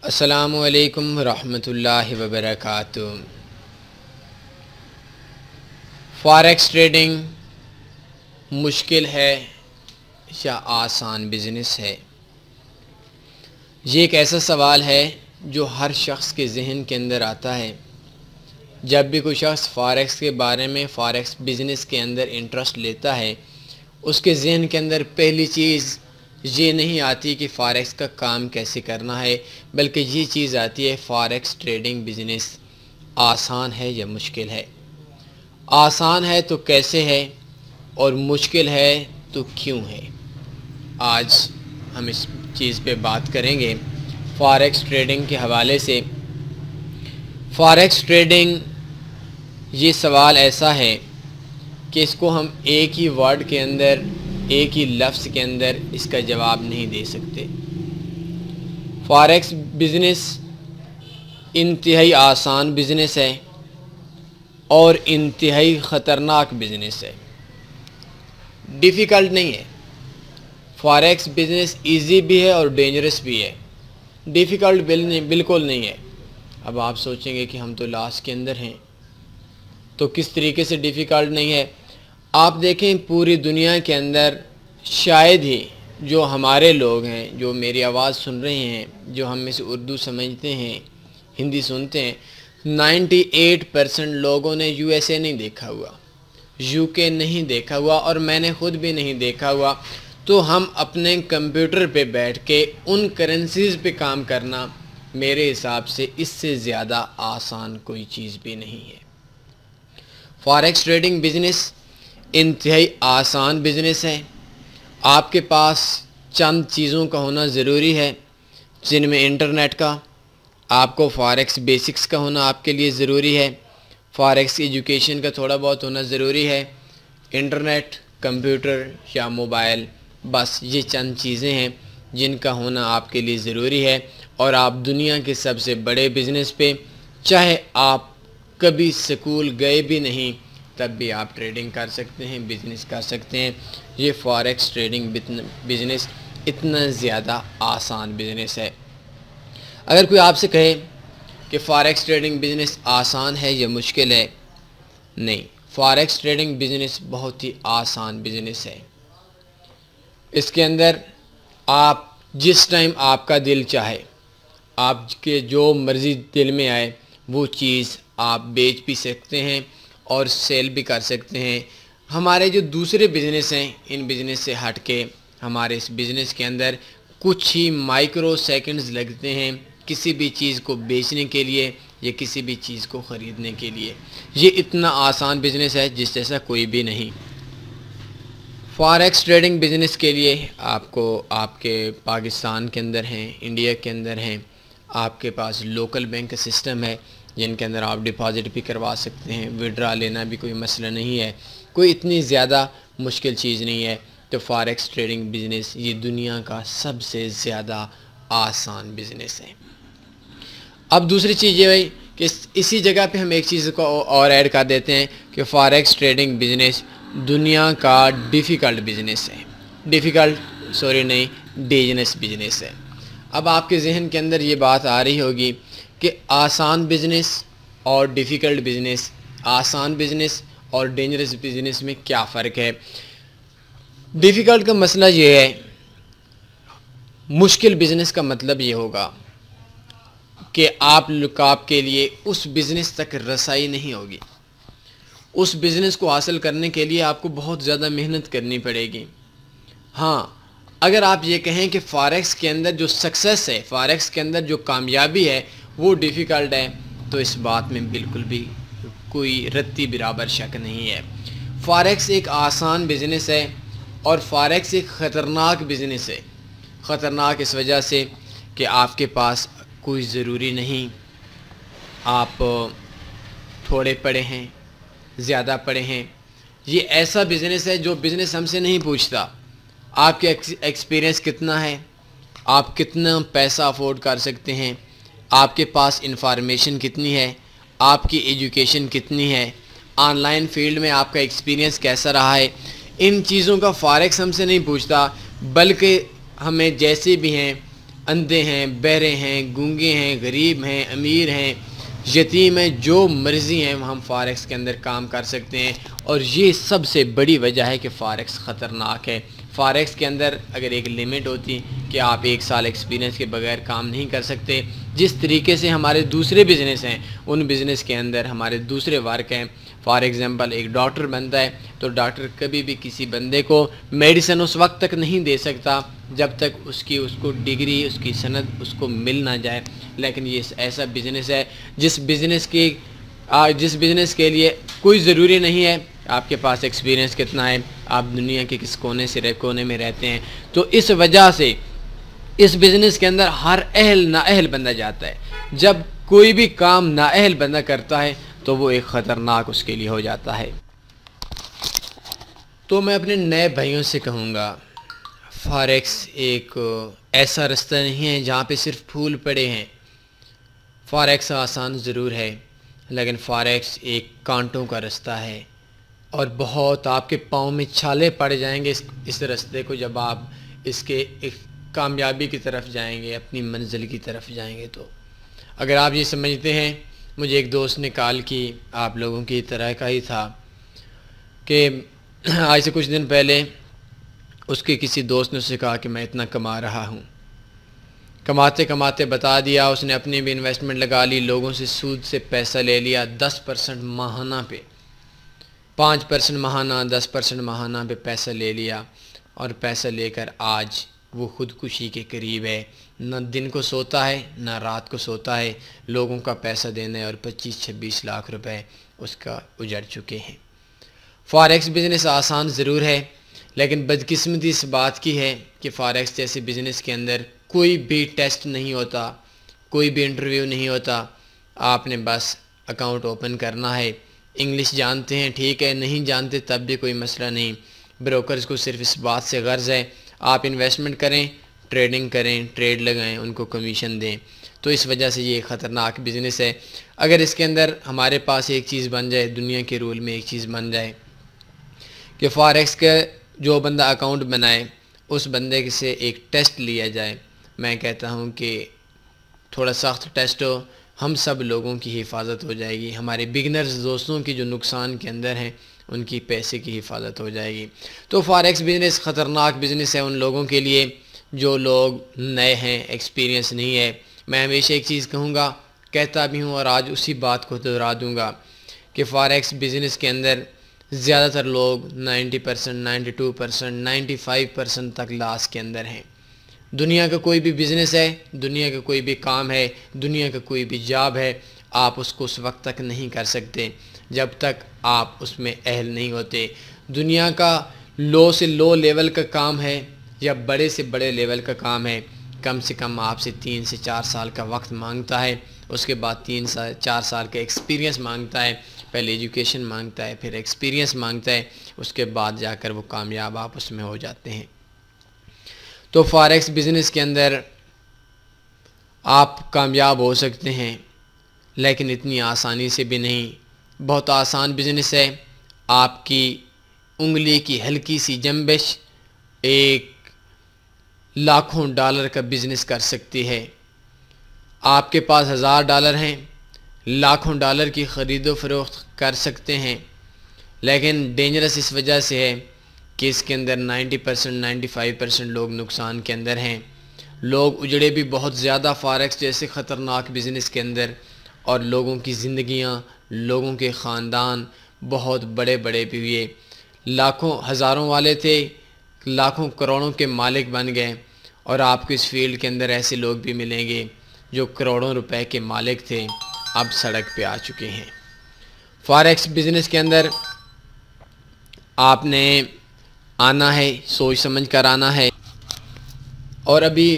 السلام علیکم ورحمۃ اللہ وبرکاتہ۔ فاریکس ٹریڈنگ مشکل ہے یا آسان بزنس ہے؟ یہ ایک ایسا سوال ہے جو ہر شخص کے ذہن کے اندر آتا ہے جب بھی کوئی شخص فاریکس کے بارے میں فاریکس بزنس کے اندر انٹرسٹ لیتا ہے۔ اس کے ذہن کے اندر پہلی چیز یہ نہیں آتی کہ فاریکس کا کام کیسے کرنا ہے، بلکہ یہ چیز آتی ہے فاریکس ٹریڈنگ بزنس آسان ہے یا مشکل ہے۔ آسان ہے تو کیسے ہے اور مشکل ہے تو کیوں ہے؟ آج ہم اس چیز پہ بات کریں گے فاریکس ٹریڈنگ کے حوالے سے۔ فاریکس ٹریڈنگ یہ سوال ایسا ہے کہ اس کو ہم ایک ہی ورڈ کے اندر، ایک ہی لفظ کے اندر اس کا جواب نہیں دے سکتے۔ فاریکس بزنس انتہائی آسان بزنس ہے اور انتہائی خطرناک بزنس ہے، ڈیفیکلٹ نہیں ہے۔ فاریکس بزنس ایزی بھی ہے اور ڈینجرس بھی ہے، ڈیفیکلٹ بالکل نہیں ہے۔ اب آپ سوچیں گے کہ ہم تو لاس کے اندر ہیں، تو کس طریقے سے ڈیفیکلٹ نہیں ہے؟ آپ دیکھیں پوری دنیا کے اندر شاید ہی جو ہمارے لوگ ہیں، جو میری آواز سن رہے ہیں، جو ہم میں سے اردو سمجھتے ہیں، ہندی سنتے ہیں، 98% لوگوں نے USA نہیں دیکھا ہوا، UK نہیں دیکھا ہوا، اور میں نے خود بھی نہیں دیکھا ہوا۔ تو ہم اپنے کمپیوٹر پہ بیٹھ کے ان کرنسیز پہ کام کرنا میرے حساب سے اس سے زیادہ آسان کوئی چیز بھی نہیں ہے۔ فاریکس ٹریڈنگ بزنس انتہائی آسان بزنس ہے۔ آپ کے پاس چند چیزوں کا ہونا ضروری ہے، جن میں انٹرنیٹ کا، آپ کو فاریکس بیسکس کا ہونا آپ کے لیے ضروری ہے، فاریکس ایجوکیشن کا تھوڑا بہت ہونا ضروری ہے، انٹرنیٹ، کمپیوٹر یا موبائل، بس یہ چند چیزیں ہیں جن کا ہونا آپ کے لیے ضروری ہے۔ اور آپ دنیا کے سب سے بڑے بزنس پہ، چاہے آپ کبھی سکول گئے بھی نہیں، تب بھی آپ ٹریڈنگ کر سکتے ہیں، بزنس کر سکتے ہیں۔ یہ فاریکس ٹریڈنگ بزنس اتنا زیادہ آسان بزنس ہے۔ اگر کوئی آپ سے کہے کہ فاریکس ٹریڈنگ بزنس آسان ہے یا مشکل ہے، نہیں، فاریکس ٹریڈنگ بزنس بہت ہی آسان بزنس ہے۔ اس کے اندر آپ جس ٹائم آپ کا دل چاہے، آپ کے جو مرضی دل میں آئے وہ چیز آپ بیچ بھی سکتے ہیں اور سیل بھی کر سکتے ہیں۔ ہمارے جو دوسرے بزنس ہیں، ان بزنس سے ہٹ کے ہمارے اس بزنس کے اندر کچھ ہی مائکرو سیکنڈز لگتے ہیں کسی بھی چیز کو بیچنے کے لیے یا کسی بھی چیز کو خریدنے کے لیے۔ یہ اتنا آسان بزنس ہے جس جیسا کوئی بھی نہیں۔ فاریکس ٹریڈنگ بزنس کے لیے آپ کو آپ کے پاکستان کے اندر ہیں، انڈیا کے اندر ہیں، آپ کے پاس لوکل بینک کا سسٹم ہے جن کے اندر آپ ڈپازٹ بھی کروا سکتے ہیں، وڈرا لینا بھی کوئی مسئلہ نہیں ہے، کوئی اتنی زیادہ مشکل چیز نہیں ہے۔ تو فاریکس ٹریڈنگ بزنس یہ دنیا کا سب سے زیادہ آسان بزنس ہے۔ اب دوسری چیز یہ ہے کہ اسی جگہ پہ ہم ایک چیز کو اور ایڈ کر دیتے ہیں کہ فاریکس ٹریڈنگ بزنس دنیا کا ڈیفیکلٹ بزنس ہے، ڈینجرس بزنس ہے۔ اب آپ کے ذہن کے اندر یہ بات آ رہی ہوگی کہ آسان بزنس اور ڈیفیکلٹ بزنس، آسان بزنس اور ڈینجرس بزنس میں کیا فرق ہے؟ ڈیفیکلٹ کا مسئلہ یہ ہے، مشکل بزنس کا مطلب یہ ہوگا کہ آپ کے لیے اس بزنس تک رسائی نہیں ہوگی، اس بزنس کو حاصل کرنے کے لیے آپ کو بہت زیادہ محنت کرنی پڑے گی۔ ہاں، اگر آپ یہ کہیں کہ فاریکس کے اندر جو سکسیس ہے، فاریکس کے اندر جو کامیابی ہے وہ ڈیفیکلٹ ہے، تو اس بات میں بالکل بھی کوئی رتی برابر شک نہیں ہے۔ فاریکس ایک آسان بزنس ہے اور فاریکس ایک خطرناک بزنس ہے۔ خطرناک اس وجہ سے کہ آپ کے پاس کوئی ضروری نہیں آپ تھوڑے پڑھے ہیں، زیادہ پڑھے ہیں۔ یہ ایسا بزنس ہے جو بزنس ہم سے نہیں پوچھتا آپ کے ایکسپیرینس کتنا ہے، آپ کتنا پیسہ افورڈ کر سکتے ہیں، آپ کے پاس انفارمیشن کتنی ہے، آپ کی ایجوکیشن کتنی ہے، آن لائن فیلڈ میں آپ کا ایکسپیرینس کیسا رہا ہے۔ ان چیزوں کا فاریکس ہم سے نہیں پوچھتا، بلکہ ہمیں جیسے بھی ہیں اندھے ہیں، بہرے ہیں، گونگے ہیں، غریب ہیں، امیر ہیں، یتیم ہیں، جو مرضی ہیں ہم فاریکس کے اندر کام کر سکتے ہیں۔ اور یہ سب سے بڑی وجہ ہے کہ فاریکس خطرناک ہے۔ فاریکس کے اندر اگر ایک لیمٹ ہوتی کہ آپ 1 سال ایکسپیرینس کے بغیر کام نہیں کر سکتے، جس طریقے سے ہمارے دوسرے بزنس ہیں، ان بزنس کے اندر ہمارے دوسرے ورک ہیں۔ فار ایگزامپل ایک ڈاکٹر بنتا ہے تو ڈاکٹر کبھی بھی کسی بندے کو میڈیسن اس وقت تک نہیں دے سکتا جب تک اس کو ڈگری، اس کی سند اس کو مل نہ جائے۔ لیکن یہ ایسا بزنس ہے جس بزنس کے لیے کوئی ضروری نہیں ہے آپ کے پاس ایکسپیرینس کتنا ہے، آپ دنیا کے کس کونے میں رہتے ہیں۔ تو اس وجہ سے اس بزنس کے اندر ہر اہل نااہل بندہ جاتا ہے۔ جب کوئی بھی کام نااہل بندہ کرتا ہے تو وہ ایک خطرناک اس کے لیے ہو جاتا ہے۔ تو میں اپنے نئے بھائیوں سے کہوں گا، فاریکس ایک ایسا رستہ نہیں ہے جہاں پہ صرف پھول پڑے ہیں۔ فاریکس آسان ضرور ہے، لیکن فاریکس ایک کانٹوں کا رستہ ہے، اور بہت آپ کے پاؤں میں چھالے پڑ جائیں گے اس رستے کو جب آپ اس کے ایک کامیابی کی طرف جائیں گے، اپنی منزل کی طرف جائیں گے۔ تو اگر آپ یہ سمجھتے ہیں، مجھے ایک دوست نے کال کی، آپ لوگوں کی طرح کا ہی تھا، کہ آج سے کچھ دن پہلے اس کے کسی دوست نے اسے کہا کہ میں اتنا کما رہا ہوں، کماتے کماتے بتا دیا، اس نے اپنی بھی انویسٹمنٹ لگا لی، لوگوں سے سود سے پیسہ لے لیا 10% ماہانہ پہ، 5% ماہانہ، 10% ماہانہ پہ پیسہ لے لیا، اور پیسہ لے کر آج وہ خودکشی کے قریب ہے۔ نہ دن کو سوتا ہے، نہ رات کو سوتا ہے، لوگوں کا پیسہ دینے اور 25-26 لاکھ روپے اس کا اجڑ چکے ہیں۔ فاریکس بزنس آسان ضرور ہے، لیکن بدقسمتی اس بات کی ہے کہ فاریکس جیسے بزنس کے اندر کوئی بھی ٹیسٹ نہیں ہوتا، کوئی بھی انٹرویو نہیں ہوتا۔ آپ نے بس اکاؤنٹ اوپن کرنا ہے، انگلش جانتے ہیں ٹھیک ہے، نہیں جانتے تب بھی کوئی مسئلہ نہیں۔ بروکرز کو صرف اس بات سے غرض ہے آپ انویسٹمنٹ کریں، ٹریڈنگ کریں، ٹریڈ لگائیں، ان کو کمیشن دیں۔ تو اس وجہ سے یہ خطرناک بزنس ہے۔ اگر اس کے اندر ہمارے پاس ایک چیز بن جائے، دنیا کے رول میں ایک چیز بن جائے کہ فاریکس کے جو بندہ اکاؤنٹ بنائے اس بندے سے ایک ٹیسٹ لیا جائے، میں کہتا ہوں کہ تھوڑا سخت ٹیسٹ ہو، ہم سب لوگوں کی حفاظت ہو جائے گی، ہمارے بگنرز دوستوں کی جو نقصان کے اندر ہیں ان کی پیسے کی حفاظت ہو جائے گی۔ تو فاریکس بزنس خطرناک بزنس ہے ان لوگوں کے لیے جو لوگ نئے ہیں، ایکسپیرینس نہیں ہے۔ میں ہمیشہ ایک چیز کہوں گا، کہتا بھی ہوں، اور آج اسی بات کو دہرا دوں گا کہ فاریکس بزنس کے اندر زیادہ تر لوگ 90%، 92%، 95% تک لاس کے اندر ہیں۔ دنیا کا کوئی بھی بزنس ہے، دنیا کا کوئی بھی کام ہے، دنیا کا کوئی بھی جاب ہے، آپ اس کو اس وقت تک نہیں کر سکتے جب تک آپ اس میں اہل نہیں ہوتے۔ دنیا کا لو سے لو لیول کا کام ہے یا بڑے سے بڑے لیول کا کام ہے، کم سے کم آپ سے 3 سے 4 سال کا وقت مانگتا ہے، اس کے بعد 3 سے 4 سال کا ایکسپیرینس مانگتا ہے، پہلے ایجوکیشن مانگتا ہے، پھر ایکسپیرینس مانگتا ہے، اس کے بعد جا کر وہ کامیاب آپ اس میں ہو جاتے ہیں۔ تو فاریکس بزنس کے اندر آپ کامیاب ہو سکتے ہیں، لیکن اتنی آسانی سے بھی نہیں۔ بہت آسان بزنس ہے، آپ کی انگلی کی ہلکی سی جنبش ایک لاکھوں ڈالر کا بزنس کر سکتی ہے۔ آپ کے پاس $1000 ہیں، لاکھوں ڈالر کی خرید و فروخت کر سکتے ہیں، لیکن ڈینجرس اس وجہ سے ہے کہ اس کے اندر 90%، 95% لوگ نقصان کے اندر ہیں۔ لوگ اجڑے بھی بہت زیادہ فاریکس جیسے خطرناک بزنس کے اندر، اور لوگوں کی زندگیاں، لوگوں کے خاندان بہت بڑے بڑے بھی ہوئے، لاکھوں ہزاروں والے تھے، لاکھوں کروڑوں کے مالک بن گئے۔ اور آپ کو اس فیلڈ کے اندر ایسے لوگ بھی ملیں گے جو کروڑوں روپے کے مالک تھے، اب سڑک پہ آ چکے ہیں۔ فاریکس بزنس کے اندر آپ نے آنا ہے، سوچ سمجھ کر آنا ہے۔ اور ابھی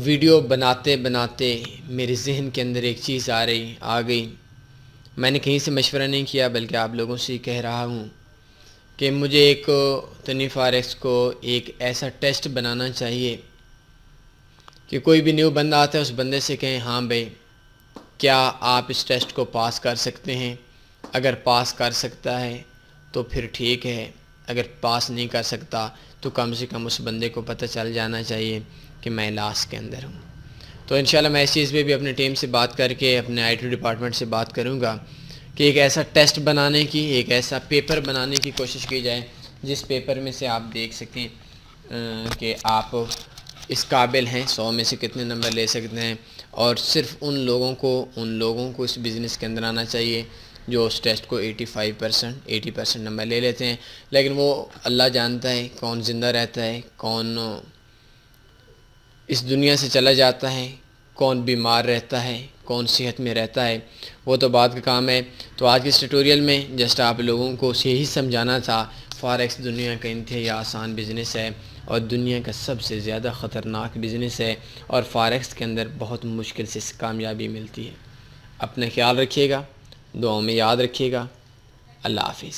ویڈیو بناتے بناتے میرے ذہن کے اندر ایک چیز آ گئی، میں نے کہیں سے مشورہ نہیں کیا بلکہ آپ لوگوں سے کہہ رہا ہوں کہ مجھے ایک تنویر فاریکس کو ایک ایسا ٹیسٹ بنانا چاہیے کہ کوئی بھی نیو بندہ آتا ہے اس بندے سے کہیں ہاں بھائی کیا آپ اس ٹیسٹ کو پاس کر سکتے ہیں؟ اگر پاس کر سکتا ہے تو پھر ٹھیک ہے، اگر پاس نہیں کر سکتا تو کم سے کم اس بندے کو پتہ چل جانا چاہیے کہ میں لاس کے اندر ہوں۔ تو انشاءاللہ میں اس چیز پہ بھی اپنے ٹیم سے بات کر کے اپنے آئی ٹی ڈپارٹمنٹ سے بات کروں گا کہ ایک ایسا ٹیسٹ بنانے کی، ایک ایسا پیپر بنانے کی کوشش کی جائے جس پیپر میں سے آپ دیکھ سکیں کہ آپ اس قابل ہیں، 100 میں سے کتنے نمبر لے سکتے ہیں، اور صرف ان لوگوں کو اس بزنس کے اندر آنا چاہیے جو اس ٹیسٹ کو 80% نمبر لے لیتے ہیں، لیکن وہ اللہ جانتا ہے کون زندہ رہتا ہے، کون اس دنیا سے چلا جاتا ہے، کون بیمار رہتا ہے، کون صحت میں رہتا ہے، وہ تو بعد کا کام ہے۔ تو آج کے اس ٹیوٹوریل میں جسٹ آپ لوگوں کو یہی سمجھانا تھا، فاریکس دنیا کا انتہائی آسان بزنس ہے اور دنیا کا سب سے زیادہ خطرناک بزنس ہے، اور فاریکس کے اندر بہت مشکل سے کامیابی ملتی ہے۔ اپنا خیال رکھیے گا، دعاؤں میں یاد رکھیے گا۔ اللہ حافظ۔